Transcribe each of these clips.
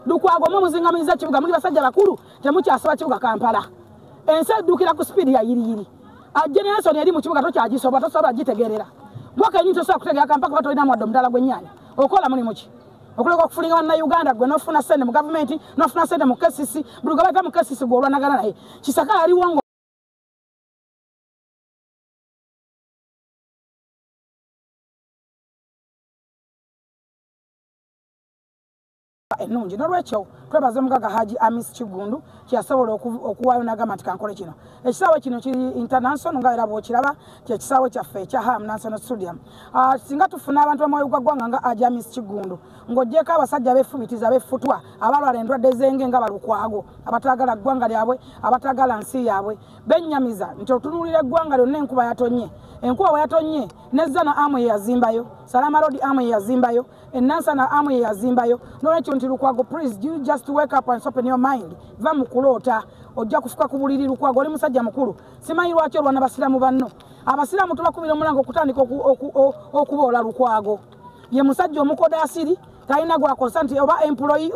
Lukwago mumuzingamiza kibuga muri basajja bakulu temukyasaba kibuga Kampala ense dukira ku speed ya yiri generation yali mu kibuga tokyagisoba tosobola gitegerera mwaka nyinto so kutegera Kampala batolina mwaddo mudala gwenyanya okola muli muki okuleka okufulinga na Uganda gwe nofuna sente mu government nofuna sente mu KCC buluga bata mu KCC gwo olwanagana naye Kisaka ali wango enungi nolwekyo twebaze mugaga Haji Amis Kigundu kyasobola okuwayo n'agamba kankole kino ekisaawe kino kiri international nga era bw'okiraba kyekisaawe kyaffe ekya Ham National Stadium singa tufuna abantu bamwoyo gwaggwanga nga Haji Amis Kigundu ng'ogyeko abasajja b'effubitizi ab'effutwa abalwala endwadde z'enge nga balukwago abatagala ggwanga lyabwe abatagala nsi yaabwe bennyamiza nti otunuulira eggwanga lyonna enkuba yatonye enkuba bwe yatonye nezzana amwe yazimbayo Salama Road amwe yazimbayo Nansana amwe yazimbayo nolwekyo nti Lukwago please you just wake up and open your mind va mukulota ojja kufuka ku buliri Lukwago oli musajja mukulu simanyi lwaki olwana basiramu banno abasiramu tubakubira omulango okutandika okuboola Lukwago ye musajja omukoda asiri talina gwakosa nti oba employee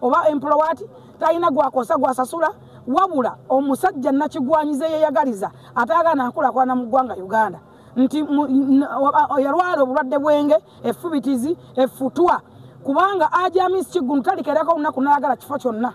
oba employee talina gwakosa gwasasula wabula omusajja nakigwanyize yeyagaliza atagana akula kwa na mugwanga Uganda nti yalwala obulwadde bwenge effubitizi effutwa kubanga Haji Amis Kigundu talikerako lunaku n'ayagala kifo kyonna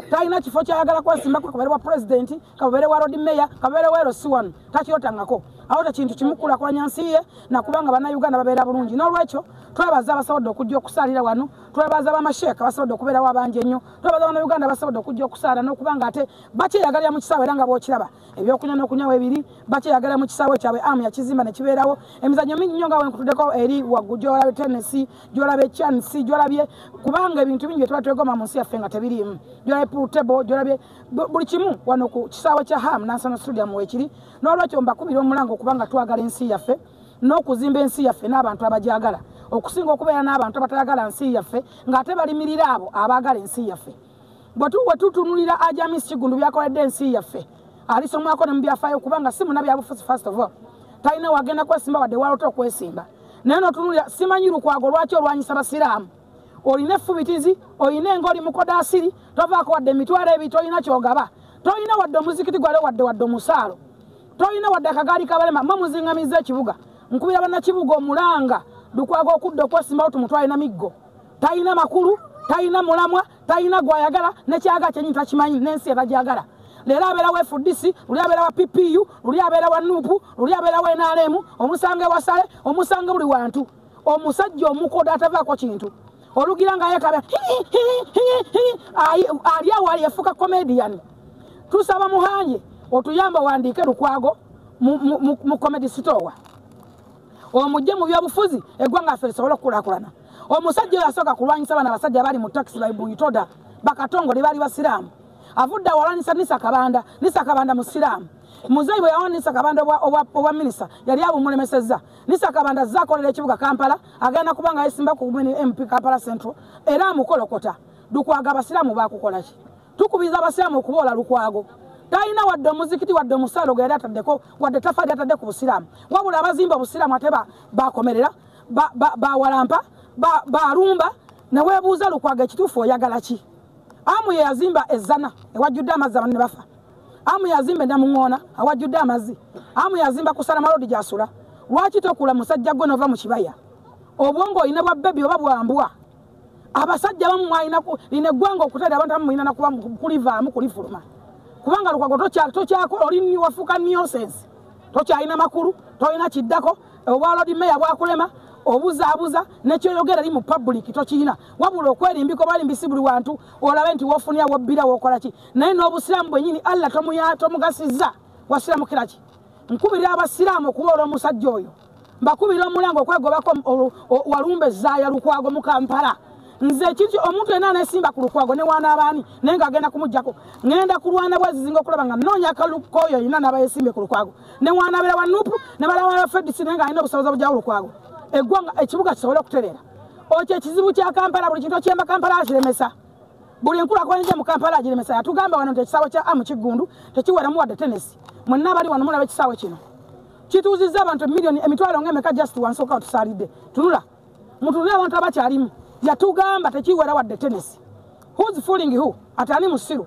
talina kifo kyayagala kwesimba kabere wa president kabere wa road mayor kabere wa LC1 takiyotangako awota kintu kimukulakulanya nsi ye nakubanga bana Uganda babeera bulungi n'olwekyo twebaza abasobodde okujja okusalira wano twebaza abamasheka basobodde okubeera wabanje nnyo twebaza abana Uganda basobodde okujja okusala n'okubanga ate bakyeyagalira mu kisaawe era nga bw'okiraba ebyokunywa n'okunywa ebiri bakyeyagalira mu kisaawe kyabwe amu yakizimba ne kibeerawo emizannyo mingi nnyo nga wenkutuddeko eri waggu gy'olabye Tennessee gy'olabye Chance gy'olabye kubanga ebintu bingi bye tuba twegomba mu nsi yaffe nga tebiriimu gy'olabye pool table gy'olabye buli kimu wano ku kisaawe kya Ham National Stadium weekiri n'olwekyo mbakubira omulango kubanga twagala ensi yaffe n'okuzimba ensi yaffe n'abantu abajagala okusinga okubeera n'abantu abatayagala nsi yaffe ng'ate balimirira abo abaagala ensi yaffe bwe tutunulira Haji Amis Kigundu byakoledde ensi yaffe alisomwako ne mu byafaayo kubanga si munnabyabufuzi first of all talina wagenda kwesimba wadde walota okwesimba naye n'otunulira simanyi Lukwago lwaki olwanyisa basiraamu olina effubitizi olina enga oli mukoda asiri tovaako wadde emitwalo ebiri tolina kyogaba tolina wadde omuzikiti gwale wadde omusaalo tolina wadde akagaali kabalema muzingamiza ekibuga nkubira bannakibuga omulanga Lukwago okudda okwesimbawo tumutwale na miggo talina makulu talina mulamwa talina gwayagala nekyaga kyenyi takimanyi n'ensi ebajagala leero abeera wa FDC luli abeera wa PPU luli abeera wa NUP luli abeera wa NRM omusange wasale omusange buli wantu omusajja omukoda atavaako kintu olugira nga yekabe ali awo ali yafuka comedian tusaba muhanye otuyamba wandiike Lukwago mu comedy store omujje mu byobufuzi eggwanga affe lisobole okukulakulana omusajja oyo asooka kulwanyisa bana basajja bali mu taxi bayibuyitoda bakatongole bali basiraamu avudde awalanyisa Nisa Kabanda musiraamu muzeyi bwe yawana Nisa Kabanda obwa minisa yali abumulemesezza Nisa Kabanda zaakolera ekibuga Kampala agenda kubanga yesimba ku MP Kampala Central era amukolokota Lukwago abasiraamu baakukola ki tukubiza abasiraamu okuboola Lukwago talina wadde omuzikiti wadde omusaalo gwe yali ataddeko wadde tafaali atadde ku busiraamu wabula abazimba obusiraamu ate bakomerera bawalampa balumba ne weebuuza Lukwago ekituufu oyagala ki amu ye yazimba ezzana ewajjudde amazzi abantu ne bafa amu yazimba Namuŋŋoona awajjudde amazzi amu yazimba ku Salama Road gy'asula lwaki tokula musajja gwe nova mu kibaya obwongo olina bwa bebi oba bwambwa abasajja bamu mwalina lina eggwanga okutera abantu abamu mwalina nakuba kulivaamu kulifuluma kubanga Lukwago tokyakola oli wafuuka nonsense tokyalina makulu tolina kiddako obwa road mayor bwakulema obuzaabuza nekyoyogera ali mu public tokiyina wabula okwerimbiko balimbisi buli wantu olabe nti wofunira wobbira wokola ki naye n'obusiraamu bwennyini Allah tomugasiza wasiramukira ki nkubirira abasiraamu okuboola omusajja oyo mbakubira omulango okwegobako walumbe zaaya Lukwago mu Kampala nze kiki omuntu yenna aneesimba ku Lukwago ne wana abaani naye ng'agenda kumuggyako ngenda kulwana bwezizinga okulaba nga nnoonya akaluko oyo yenna n'abayesimbe ku Lukwago ne wana abeera wa NUP ne balaba wa FDC naye ng'alina obusobozi obujjawo Lukwago eggwanga ekibuga kisobole okutereera okyo ekizibu kya Kampala buli kintu okyemba Kampala akiremesa buli enkulakulana mu Kampala agiremesa yatugamba wano nti ekisaawe kya Amu Kigundu tekiweramu wadde Tennessee mwenna abali wano mulaba ekisaawe kino kituuzizza abantu emitwalo ng'emeka just wansooka otusaalidde tunula mutunule abantu abakyalimu yatugamba tekiwera wadde Tennessee Who's fooling who? Atani musiru.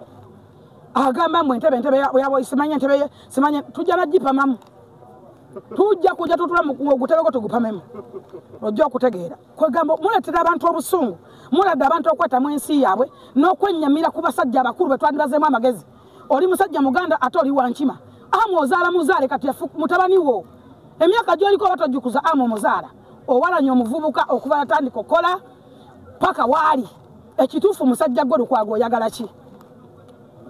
Agamba mu entebe yabo isimanye entebe simanye tujja najipa mamu. Tujja kujja tutula mu gutebeko tugupamemu. Ojja okutegeera. Kwegamba muletera abantu obusungu. Mulada abantu okwata mu ensi yabwe n'okwennyamira ku basajja abakulu betwandibazeemu amagezi. Oli musajja muganda ate oli wankima. Amu ozaala muzaale kati mutabani wo. Emyaka gy'oliko batojjukuza amu omuzaala. Owalanya omuvubuka okuba yatandika okukola paka waali. Ekituufu musajja gwe Lukwago oyagala ki?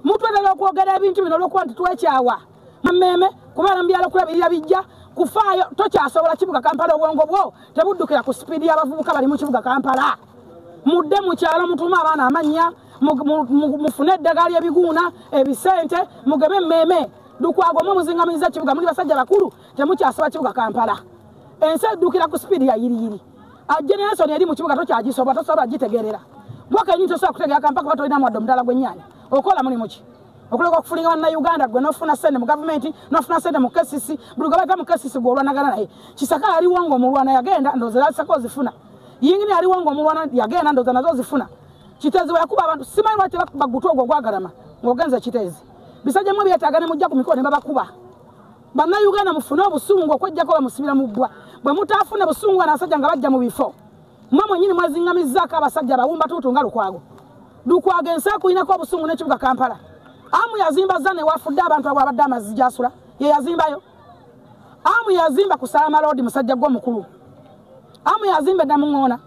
Mutwetera okwogera ebintu bino olw'okuba nti twekyawa. Mmemme kubeera mu byalo kulabirira bijja kufaayo tokyasobola kibuga Kampala obwongo bwo tebuddukira ku sipiidi y'abavubuka bali mu kibuga Kampala. Mudde mu kyalo mutuuma abaana amannya mufune eddagala ebiguuna ebisente mugebe mmemme Lukwago muzingamiza kibuga muli basajja bakulu temukyasoba kibuga Kampala. Ensi eddukira ku sipiidi ya yiriyiri. Generation eri mu kibuga tokyagisoba tosobola gitegeerera. Gwaka nyinto sobola kutegeera Kampala kuba tolina mwadde omudala gw'ennyaanya. Okola mulimu ki? Okuleka okufulinga banna Uganda gwe nofuna sente mu government nofuna sente mu KCC buli gabata mu KCC gw'olwanagana naye Kisaka ali wango omulwana yagenda ndoza Kisaka ozifuna yingini ali wango omulwana yagenda ndoza nazo zifuna Kitezi yakuba abantu simanyi lwaki bagutu ogwo gwagalama ng'ogenza Kitezi bisajja mu byetagane mujja ku mikolo ne babakuba banna Uganda mufune obusungu okwejjako bamusibira mu bbwa bwe mutaafuna busungu n'abasajja nga bajja mu bifo mmwe mwennyini mwezingamizaako abasajja bawumba tuutu nga Lukwago ensi akuyinako obusungu n'ekibuga Kampala. Amu yazimba zane wafudde abantu abadde amazzi gy'asula ye yazimbayo. Amu yazimba ku Salama Road musajja gw'omukulu. Amu yazimba Namuŋŋoona.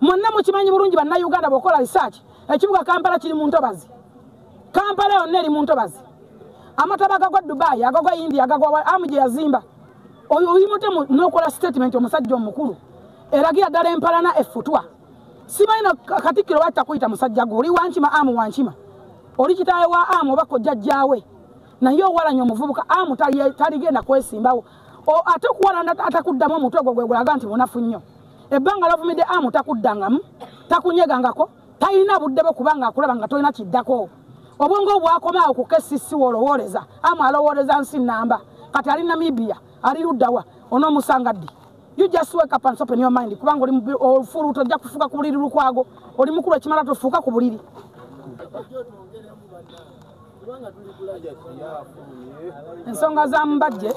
Mwonna mukimanyi bulungi banna Uganda bw'okola research ekibuga Kampala kiri mu ntobazi. Kampala yonna eri mu ntobazi. Amataba agagwa Dubai agagwa India agagwa Amu gye yazimba. Oyo oyimute n'okola statement omusajja omukulu. Eragira ddala empalana effutwa. Simanyi Katikkiro batakuyita musajja gwo oli wankima Amu wankima. Oli kitaawe wa Amu oba kojjajjaawe naye owalanya omuvubuka Amu taligenda kwesimbawo ate okuwalana atakuddamu omutwe gwo gwe gulaga nti munafu nnyo ebbanga lovumidde Amu takuddangamu takunyegangako talina budde bwo kubanga akulaba nga tolina kiddako obwongo bwakomaawo ku KCC wolowooleza Amu alowooleza nsi nnamba kati ali Namibia ali luddawa onoomusanga ddi you just wake up and open your mind kubanga oli ofulu tojja kufuuka ku buliri Lukwago oli mukulu ekimala tofuuka ku buliri ensonga za mbajje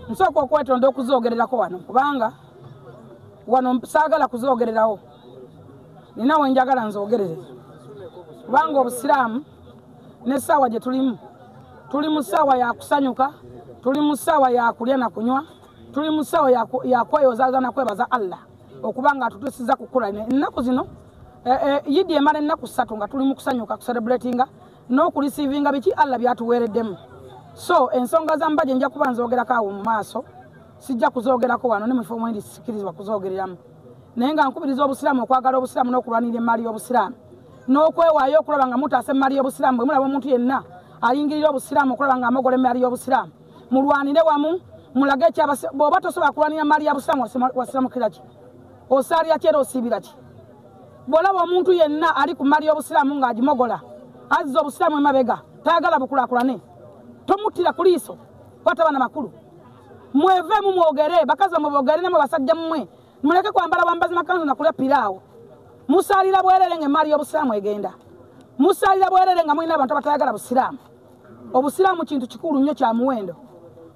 nsooka okwetonda okuzoogererako wano kubanga wano saagala kuzoogererawo nina wenjagala nzoogerere kubanga obusiraamu n'essaawa gye tuli mu ssaawa ya kusanyuka tuli mu ssaawa ya kulya na kunywa tuli mu ssaawa ya kweyozaaza na kwebaza Allah okubanga atutusiza kukula ennaku zino yidi emala ennaku 3 nga tuli mu kusanyuka kucelebratinga n'okurisiivinga biki Allah byatuweereddemu so ensonga za mbajje nja kuba nzoogerako awo mu maaso sijja kuzoogerako wano ne mu kifo mwendi sikirizibwa kuzoogereramu naye nga nkubiriza obusiraamu okwagala obusiraamu n'okulwanira emmali y'obusiraamu n'okwewaayo okulaba nga mutaasa emmali y'obusiraamu bwe mulaba omuntu yenna ayingirira obusiraamu okulaba nga amogola emmali y'obusiraamu mulwanire wamu mulage bw'oba tosobola kulwanira emmali ya busiraamu wasiramukira ki osaalira ki era osiibira ki bw'olaba omuntu yenna ali ku mmali y'obusiraamu ng'agimogola azza obusiraamu emabega tayagala bukulaakulane tomuttira ku liiso kwata baana makulu mweveemu mwogere bakazi bamwe boogere ne mwe basajja mmwe muleke kwambala bambazi makanzu nakulya piraawo musaalira bwerere ng'emmali y'obusiraamu egenda musaalira bwerere nga mulina abantu abatayagala busiraamu obusiraamu kintu kikulu nnyo kya muwendo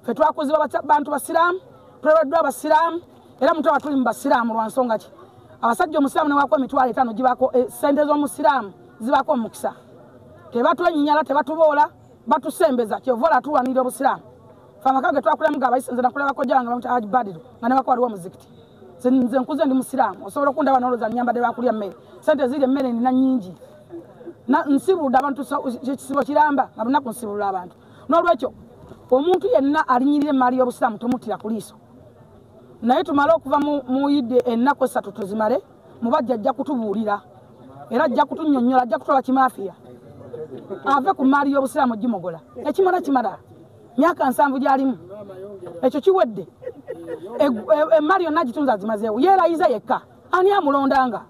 ffe twakuzibwa bantu basiraamu tulebeddwa abasiraamu era mutaba tuli mu basiraamu lwa nsonga ki abasajja omusiraamu ne waako emitwalo 5 gibaako sente z'omusiraamu zibaako omukisa tebatwenyinyala tebatuboola batusembeza kyovola tulwanira obusiraamu fe amaka ge twakulamu gaabayise nze nakulaba kojja wange bamuta Haji Badiru nga ne bako waliwo muzikiti nze nkuze ndi musiraamu osobola okundaba n'olowooza nnyambadde lwakulya mmere sente ziri emmere nina nnyingi nsibuludde abantu ekisibo kiramba nga lunaku nsibulula abantu n'olwekyo omuntu yenna alinyirira emmali y'obusiraamu tomuttira ku liiso naye tumale okuva mu yidde ennaku 3 tuzimale mubajja ajja kutubuulira era ajja kutunnyonnyola ajja kutola kimaafiya ave ku mmaali y'obusiraamu gimogola ekimala myaka 7 gyalimu ekyo kiwedde emmali yonna gitunza azimazeewo yeerayiza yekka ani amulondanga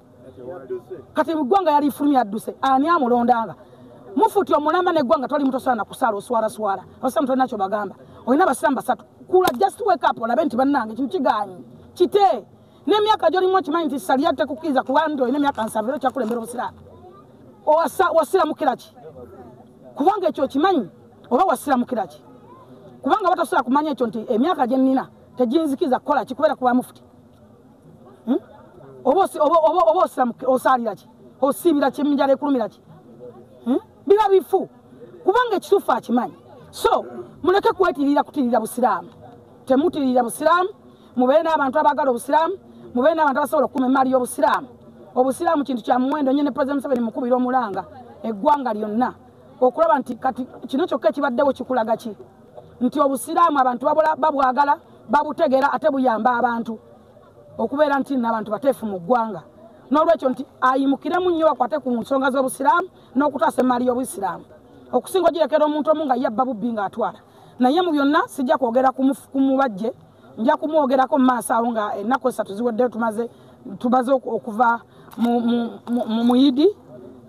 kati ggwanga yali ifulumya adduse ani amulondanga mufuti omulamba n'eggwanga toli mutosobola na kusaala oswala abasiraamu tolina kyo bagamba olina abasiraamu 3 kula just wake up olabe nti bannange kintu kigaanyi kite N'emyaka gy'olimu okimanyi nti saliya tekukkirizza kuba nti olina emyaka 7 okyakulembera obusiraamu. Wasiramukira ki? Kubanga ekyo okimanyi oba wasiramukira ki? Kubanga batasobola kumanya ekyo nti emyaka gye nnina teginzikiza kukola ki kubeera kuba mufuti. Oba osaalira ki? Osiibira ki? Eminjala ekulumira ki? Biba bifu. Kubanga ekituufu akimanyi. So muleke kutirira busiraamu. Temutirira busiraamu. Mubeere n'abantu abaagala obusiraamu. Mubeere n'abantu abasobola okukuuma emmaali y'obusiraamu. Obusiraamu kintu kya muwendo nnyo ne President Museveni mukubira omulanga eggwanga lyonna okulaba nti kati kino kyokka ekibaddewo kikulaga ki nti obusiraamu abantu babwagala babutegeera ate buyamba abantu okubeera nti n'abantu bateefu mu ggwanga. N'olwekyo nti ayimukiremu nnyo bakwate ku nsonga z'obusiraamu n'okutaasa emmaali y'obusiraamu. Okusinga ogirekera omuntu omu nga yabba bubbi ng'atwala. Naye mu byonna sijja kwogera ku mubajje, nja kumwogerako mu maaso awo nga ennaku 3 ziweddeyo tumaze okuva mu Yidi.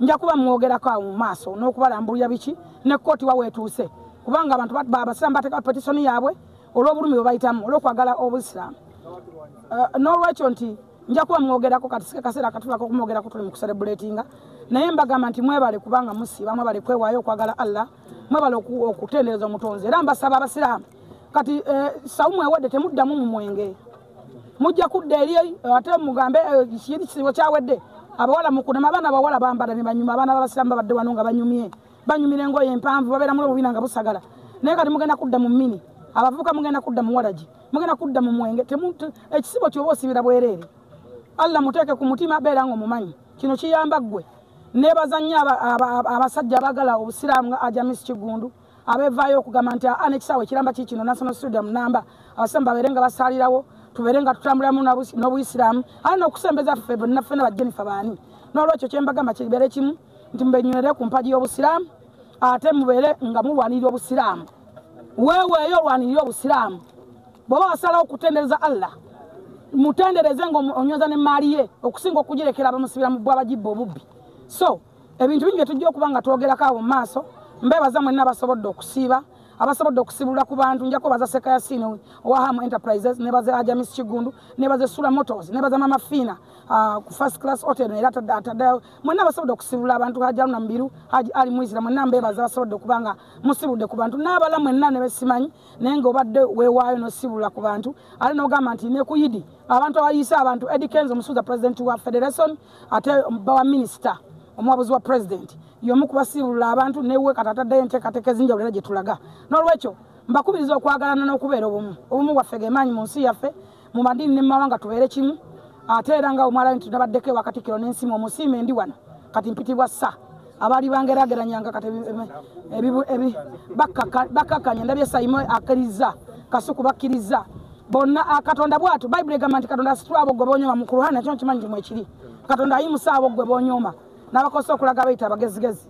Nja kuba mwogerako awo mu maaso n'okubalambulira biki ne kkooti wa weetuuse. Kubanga abantu abasiraamu bateeka petisoni yaabwe olw'obulumi bwe bayitamu olw'okwagala obusiraamu. N'olwekyo nti nja kuba mwogerako kati sike kaseera katulako kumwogerako tuli mu kucelebratinga. Naye mbagamba nti mwebale kubanga musiiba, mwebale kwewaayo okwagala Allah, mwebale okutendereza omutonzi. Era mbasaba abasiraamu kati sawumu ewedde temuddamu mu mwenge. Mujja kudda eri ate mugambe kiri kisibo kyawedde. Abawala mukunama abaana abawala bambala ne banyuma abaana b'abasiraamu babadde wano nga banyumira engoye empanvu babeera mu bubina nga busagala. Naye kati mugenda kudda mu mini. Abavubuka mugenda kudda mu walaji. Mugenda kudda mu mwenge. Ekisibo ky'oba osibira bwereere. Allah muteeke ku mutima beera ng'omumanyi. Kino kiyamba ggwe. Neebaza nnyo abasajja abaagala obusiraamu nga Ajamis Kigundu abeevaayo okugamba nti n'ekisaawe ekiramba kikino National Stadium Namba abasiraamu babeere nga basaalirawo tubeere nga tutambulamu n'obuyisiraamu ali n'okusembeza ffe bonna ffena bajjenifa baani. N'olwekyo kye mbagamba kibeere kimu nti mubenywerere ku mpaji y'obusiraamu ate mubeere nga mulwanirira obusiraamu. Weeweeyo olwanirira obusiraamu. Bw'oba wasalawo okutendereza Allah mutendereze ng'onyweza n'emmaali ye okusinga okugirekera abamusibira mu bw'abagibba obubbi. So ebintu bingi bye tujja okuba nga twogerako awo mu maaso. Mbeebaza mwenna abasobodde okusiiba abasobodde okusibulira ku bantu. Njako baza Seka Yasini owa Ham Enterprises, nebaza Ajamis Kigundu, nebaza Sula Motors, nebaza Mama Fina ku First Class Hotel era ataddayo. Mwenna abasobodde okusibulira abantu Haji Haruna Mbiru, Haji Ali Muizira, mwenna mbeebaza abasobodde okubanga musibudde ku bantu. N'abala mwenna ne besimanyi naye ng'obadde weewaayo n'osibulira ku bantu. Ali n'ogamba nti ne ku Yidi abantu abayiisa abantu Eddie Kenzo omusuuza President wa Federation ate bawa Minister omwabuzi wa President y'omu kubasibulira abantu newe katataddeyo enteekateeka ezinjawulo era gye tulaga. N'olwekyo mbakubiriza okwagalana n'okubeera obumu bwaffe gemaanyi mu nsi yaffe mu madiini ne mu mawanga tubeere kimu. Ate era nga omwala nti tunabaddeko ewa Katikkiro n'ensimu omusiime ndi wano kati mpitibwa sa abaali bangeraageranyanga kati bakkakkanya ndabye Saimo akkiriza Kasuku bakkiriza bonna Katonda bw'atu Bayibuli egamba nti Katonda asitula abo gwe boonyoma mu Kuruhani kino kimanyi nti mwekiri Katonda ayimusa abo gwe boonyoma n'abakosa okulaga bayita abagezigezi.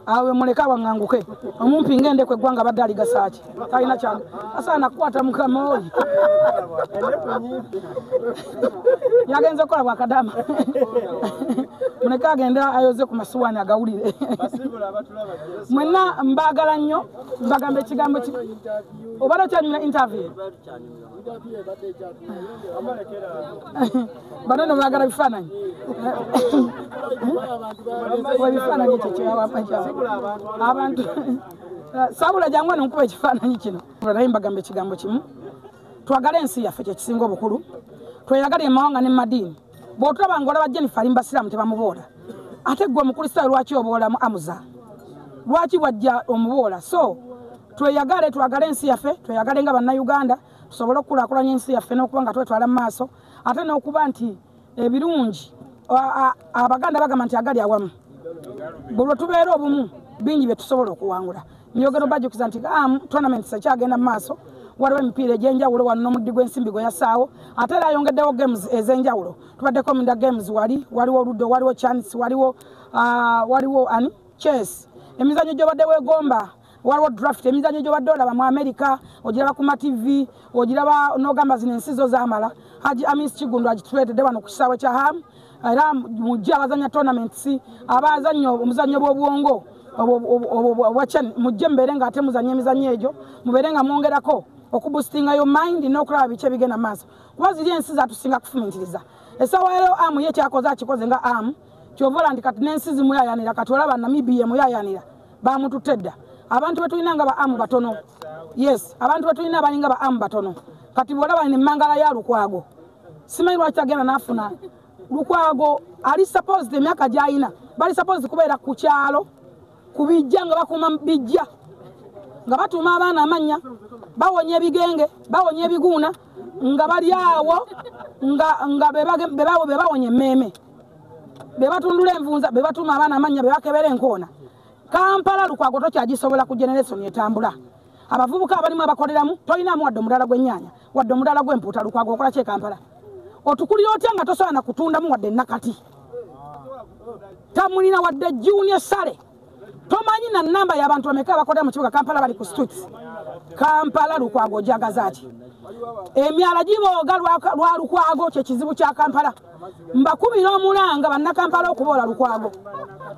Awe muleka wanganguke omumpi ngende kwe gwanga badde ali gasaaki talina kyangu asaana kukwata mukama oyo yagenze kola bwakadama muleka agenda ayoze ku masuwaani agawulire. Mwenna mbagala nnyo mbagambe ekigambo ki obadde okyanyumira interview banono bagala bifaananyi ebifaananyi ekyo kyewawapaja abantu sabula jangu wano nkuba ekifaananyi kino. Naye mbagamba ekigambo kimu twagala ensi yaffe kyekisinga obukulu tweyagala emawanga ne madiini. Bw'otulaba ng'olaba Jennifer ali mbasiraamu tebamuboola ate gwe omukristaayo lwaki oboolamu amuza lwaki wajja omuboola? So tweyagale twagala ensi yaffe tweyagale nga bannayuganda tusobole okukulaakulanya ensi yaffe n'okuba nga twetwala mu maaso ate n'okuba nti ebirungi abaganda bagamba nti agali awamu bwe tubeera obumu bingi bye tusobola okuwangula. Njogera bajukiza nti tournaments ekyagenda mu maaso waliwo emipiira egy'enjawulo wano n'omuddi gw'ensimbi gwe yasaawo ate era ayongeddewo games ez'enjawulo. Tubaddeko Minda games waliwo Ludo waliwo chance waliwo chess emizannyo gy'obadde weegomba waliwo draft emizannyo gy'obadde olaba mu America ogiraba ku TV ogiraba n'ogamba zino ensi zo zaamala. Haji Amis Kigundu agituleetedde wano ku kisaawe kya Ham era mujje abazanya tournaments abazanya omuzannyo bw'obwongo mujje mbeere nga ate muzanya emizannyo egyo mubeere nga mwongerako okubustinga yo mind n'okulaba bice bigenda maaso kuba ziri ensi zatusinga kufumintiriza esawa ero amu ye kyakoze akikoze nga amu kyovola nti kati n'ensi zimuyayanira kati olaba Namibia muyayanira bamututedda abantu betulina nga ba amu batono yes abantu betulina balinga ba amu batono kati bolaba ni mangala ya Lukwago simanyi lwaki agenda nafuna Lukwago ali supposed emyaka gyayina bali supposed kubeera ku kyalo kubijja nga bakuma bijja nga batuma abaana amanya bawonye ebigenge bawonye ebiguuna nga bali awo nga bebawonye mmeme bebatundula envunza bebatuma abaana amanya bebakebera enkoona Kampala Lukwago tokyagisobola ku generation etambula abavubuka abalimu abakoleramu tolinamu wadde omudala gw'ennyaanya wadde omudala gw'empuuta Lukwago okola kye Kampala otukulira otya nga tosobola na kutundamu wadde nakati tamulina wadde junior sale tomanyi na namba y'abantu bameka abakolera mu kibuga Kampala bali ku streets Kampala Lukwago jagaza ati emyala gibooga lwa Lukwago kye kizibu kya Kampala mbakubira omulanga banna Kampala okubola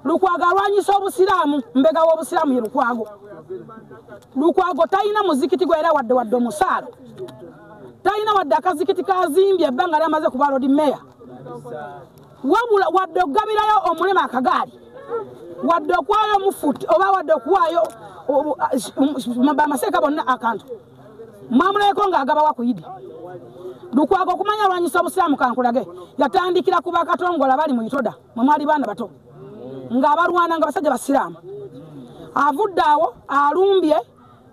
Lukwago alwanyisa obusiraamu mbega w'obusiraamu ye Lukwago talina muzikiti gwera wadde omusaala talina wadde akazikiti kazimbye ebbanga lyamaze kuba Lord Mayor wabula wadde okugabirayo omulema akagaali wadde okuwaayo omufuti oba wadde okuwaayo bamaseeka bonna akantu mwamuleko ng'agaba wakuyidi Lukwago okumanya alwanyisa obusiraamu kankulage yatandikira ku bakatongola bali mu Itoda mwe mwali baana bato ng'abalwana nga basajja basiraamu avudde awo alumbye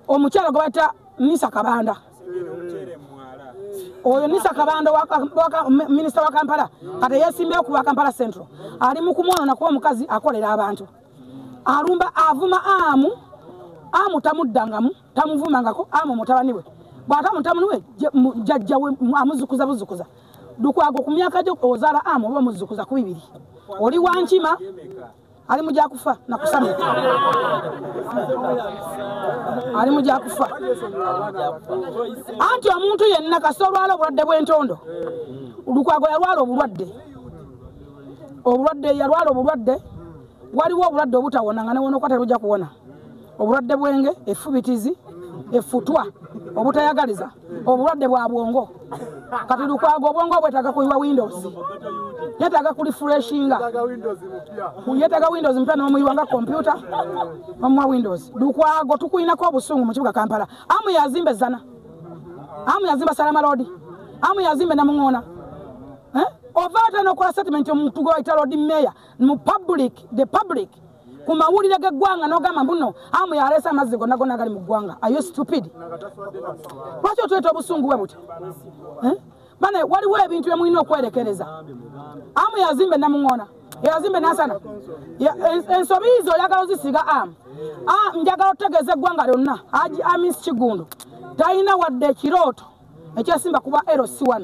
omukyalo gwe bayita Nisa Kabanda oyo Nisa Kabanda minisita wa Kampala kati yeesimbeyo ku Kampala Central ali mu kumwona kuba omukazi akolera abantu alumba avuma amu tamuddangamu tamuvumangako amu mutabani we bw'ata mutabani we jjajja we amuzukuza Lukwago ku myaka gyo ozaala amu oba muzukuza ku bibiri oli wankima ali mujja kufa na kusama ali mujja kufa anti omuntu yenna kasolwala obulwadde bw'entondo Lukwago yalwala obulwadde waliwo obulwadde obutawona nga newona okwata lujja kuwona obulwadde bwenge efubitizi efutwa obutayagaliza obulwadde bwa bwongo kati Lukwago obwongo bwetaaga kuyiwa Windows yetaaga kulifreshinga yetaaga Windows mpya n'omuyiwa nga computer omuwa Windows Lukwago tukuyinako obusungu mu kibuga Kampala amu yazimba Zana amu yazimba Salama Road amu yazimba Namuŋona ovata n'okola statement omuntu gwe bayita Lord Mayor mu the public ku mawulire g'eggwanga n'ogamba mbuno amu yaleesa amazzi gonna gali mu ggwanga are you stupid lwaki otuleta obusungu bwe buti bane waliwo ebintu byemulina okwerekereza amu yazimbe Namuŋona yazimbe Nasana ensobi izo oyagala ozisiga amu njagala otegeeza eggwanga lyonna Amis Kigundu talina wadde ekirooto ekyesimba kuba LC1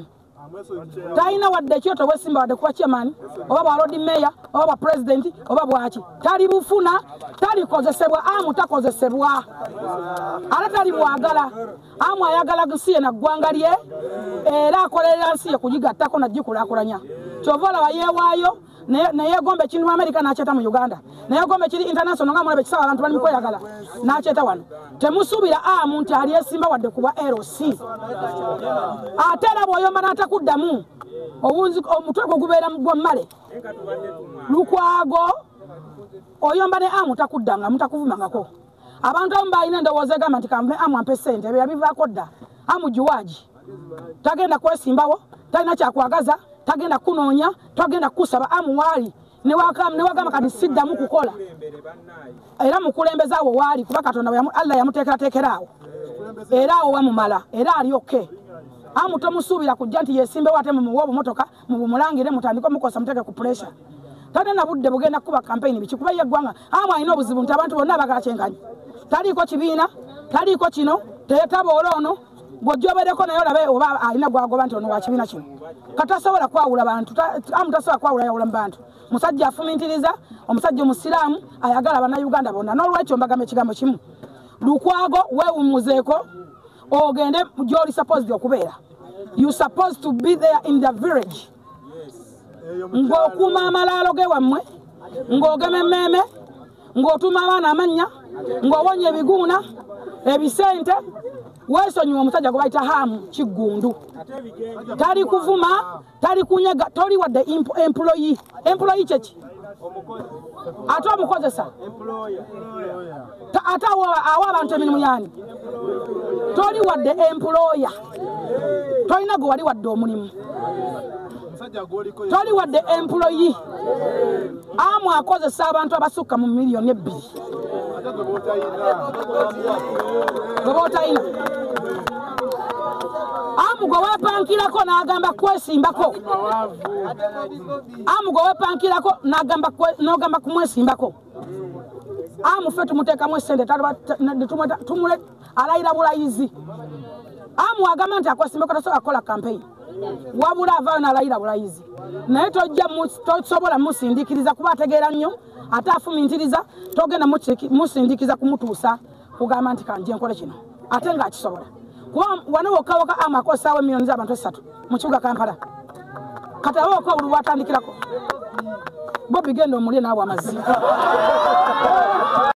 talina wadde ekyoto bwesimba wadde kuba chairman oba bwa Lord Mayor oba bwa president oba bwaki tali bufuna talikozesebwa amu takozesebwa ala tali bwagala amu ayagala nsi na ggwanga lye era akolera nsi ye kugigattako nagikulaakulanya kyovola bayeewaayo naye gombe kintu mu America n'akyeta mu Uganda naye gombe kiri international nga mulabe kisawa abantu bali mu kweyagala n'akyeta wano temusuubira amu nti ali esimba wadde kuba LC ate era bw'oyomba n'atakuddamu omutwe gwo gubeera gwa mmale Lukwago oyomba ne amu takuddanga mutakuvumangako abantu amu balina endowooza egamba nti kampe amu ampe ssente ebyo yabivaako dda amu juwaagi tagenda kwesimbawo talina kyakwagaza tagenda kunoonya tagenda kusaba amu waali ne wagamba kati siddamu kukola era mukulembeza awo waali kuba Katonda Allah yamuteekerateekera awo era awo wamumala era ali oke amu tomusuubira kujja nti yesimbewo ate mumuwa obumotoka mubumulangire mutandika omukosa muteeke ku pressure talina budde bugenda kuba campaign biki kuba yeggwanga amu alina obuzibu nti abantu bonna abagala kyenkanyi taliiko kibiina taliiko kino teyetaboola ono bw'ojobereko naye olabe oba alina gwagoba nti ono wa kibiina kino katasobola kwawula bantu amu tasobola kwawula yawula mu bantu musajja afumintiriza omusajja omusiraamu ayagala bannayuganda bonna n'olwekyo mbagamba ekigambo kimu Lukwago weewummuzeeko ogende gy'oli supposed okubeera you supposed to be there in the village ng'okuuma amalaalo ge wammwe ng'ogema emmeeme ng'otuuma abaana amannya ng'owonya ebiguuna ebisente Wesonyiwa omusajja gwe bayita Hamu Kigundu. Tali kuvuma, tali kunyega, toli wadde employee. Employee kyeki? Ate omukozesa? Ate awa abantu emirimu yani? Toli wadde employer. Tolina gwe wali wadde omulimu. Toli wadde employee. Amu akozesa abantu abasukka mu miliyoni 2. Gobotayina. Amu gwe wepankirako n'agamba kwesimbako. Amu gwe wepankirako n'agamba kumwesimbako. Amu ffe tumuteekamu essente tumule alayira bulayizi. Amu agamba nti akwesimbako tasobola kukola campaign. Wabula avaayo n'alayira bulayizi. Naye tosobola musindikiriza kuba ategeera nnyo ate afumintiriza togenda musindikiriza kumutuusa kugamba nti kanje nkole kino ate ng'akisobola. Kuba wano wokka Amu akosaawo emiliyoni z'abantu 3 mu kibuga Kampala. Kati aba wokka buli bwatandikirako. Bobi genda omulye naawe amazzi.